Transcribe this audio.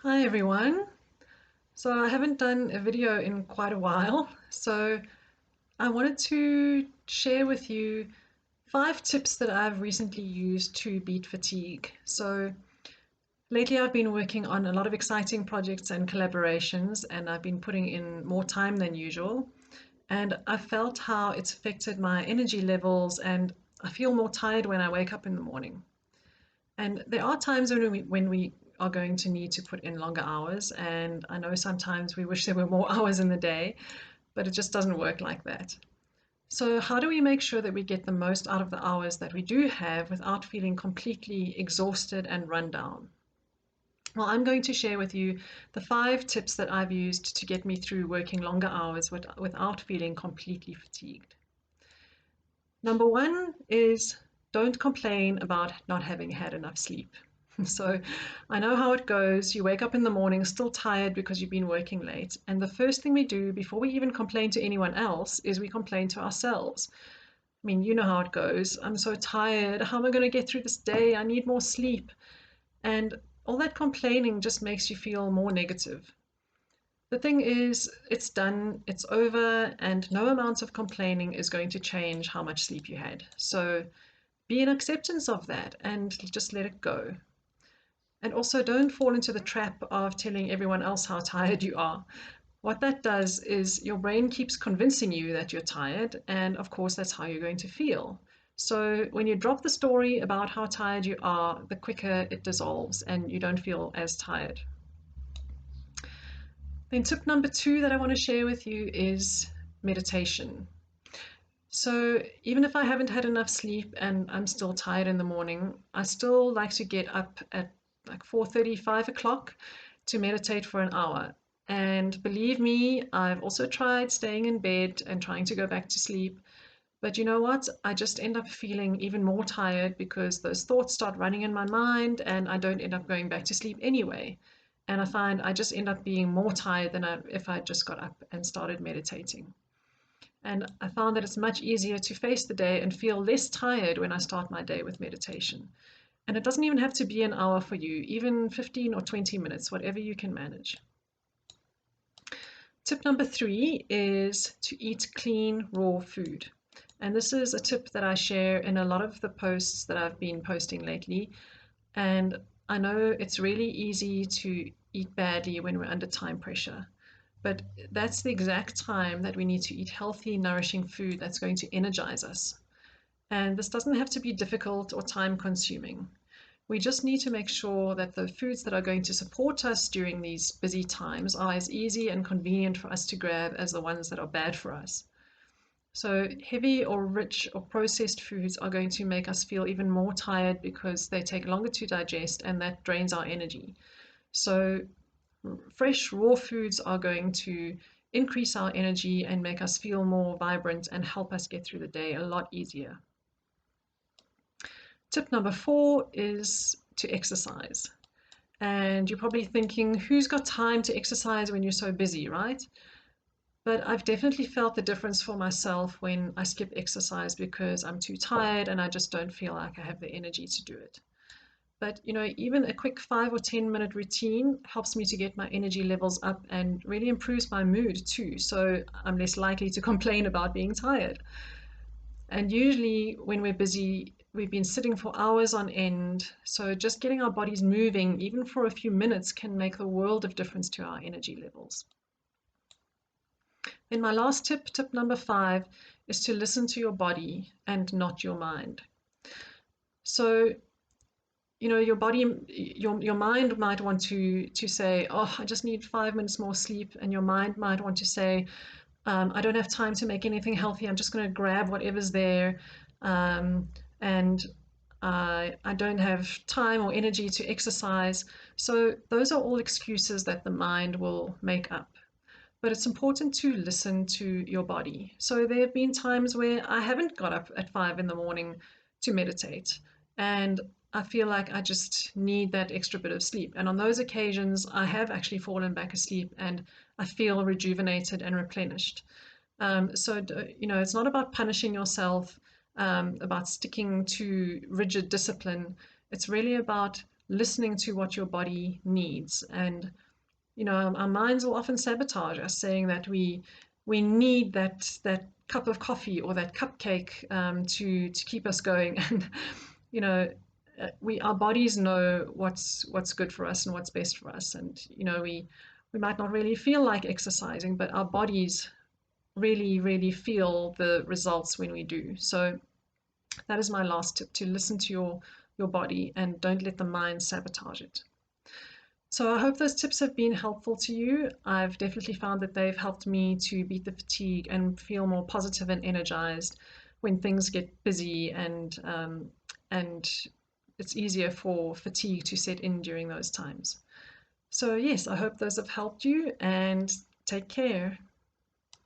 Hi everyone. So I haven't done a video in quite a while, so I wanted to share with you 5 tips that I've recently used to beat fatigue. So lately I've been working on a lot of exciting projects and collaborations, and I've been putting in more time than usual. And I felt how it's affected my energy levels, and I feel more tired when I wake up in the morning. And there are times when we are going to need to put in longer hours. And I know sometimes we wish there were more hours in the day, but it just doesn't work like that. So, how do we make sure that we get the most out of the hours that we do have without feeling completely exhausted and run down? Well, I'm going to share with you the 5 tips that I've used to get me through working longer hours without feeling completely fatigued. Number one is don't complain about not having had enough sleep. So I know how it goes. You wake up in the morning still tired because you've been working late. And the first thing we do before we even complain to anyone else is we complain to ourselves. I mean, you know how it goes. I'm so tired. How am I going to get through this day? I need more sleep. And all that complaining just makes you feel more negative. The thing is, it's done, it's over, and no amount of complaining is going to change how much sleep you had. So be in acceptance of that and just let it go. And also, don't fall into the trap of telling everyone else how tired you are. What that does is your brain keeps convincing you that you're tired, and of course, that's how you're going to feel. So, when you drop the story about how tired you are, the quicker it dissolves and you don't feel as tired. Then, tip number 2 that I want to share with you is meditation. So, even if I haven't had enough sleep and I'm still tired in the morning, I still like to get up at like 4:30, 5 o'clock to meditate for an hour. And believe me, I've also tried staying in bed and trying to go back to sleep. But you know what? I just end up feeling even more tired because those thoughts start running in my mind and I don't end up going back to sleep anyway. And I find I just end up being more tired than if I just got up and started meditating. And I found that it's much easier to face the day and feel less tired when I start my day with meditation. And it doesn't even have to be an hour for you, even 15 or 20 minutes, whatever you can manage. Tip number 3 is to eat clean, raw food. And this is a tip that I share in a lot of the posts that I've been posting lately. And I know it's really easy to eat badly when we're under time pressure. But that's the exact time that we need to eat healthy, nourishing food that's going to energize us. And this doesn't have to be difficult or time consuming. We just need to make sure that the foods that are going to support us during these busy times are as easy and convenient for us to grab as the ones that are bad for us. So, heavy or rich or processed foods are going to make us feel even more tired because they take longer to digest and that drains our energy. So, fresh raw foods are going to increase our energy and make us feel more vibrant and help us get through the day a lot easier. Tip number 4 is to exercise. And you're probably thinking, who's got time to exercise when you're so busy, right? But I've definitely felt the difference for myself when I skip exercise because I'm too tired and I just don't feel like I have the energy to do it. But even a quick 5 or 10 minute routine helps me to get my energy levels up and really improves my mood too. So I'm less likely to complain about being tired. And usually when we're busy, we've been sitting for hours on end. So just getting our bodies moving, even for a few minutes, can make the world of difference to our energy levels. Then my last tip, tip number 5, is to listen to your body and not your mind. So your body, your mind might want to say, oh, I just need 5 minutes more sleep, and your mind might want to say, I don't have time to make anything healthy. I'm just going to grab whatever's there, and I don't have time or energy to exercise. So those are all excuses that the mind will make up. But it's important to listen to your body. So there have been times where I haven't got up at 5 in the morning to meditate, and I feel like I just need that extra bit of sleep. And on those occasions, I have actually fallen back asleep and I feel rejuvenated and replenished. So, it's not about punishing yourself, about sticking to rigid discipline. It's really about listening to what your body needs. And our minds will often sabotage us, saying that we need that cup of coffee or that cupcake to keep us going. And you know, our bodies know what's good for us and what's best for us. And we might not really feel like exercising, but our bodies really feel the results when we do. So that is my last tip: to listen to your body and don't let the mind sabotage it. So I hope those tips have been helpful to you. I've definitely found that they've helped me to beat the fatigue and feel more positive and energized when things get busy, and it's easier for fatigue to set in during those times. So yes, I hope those have helped you, and take care.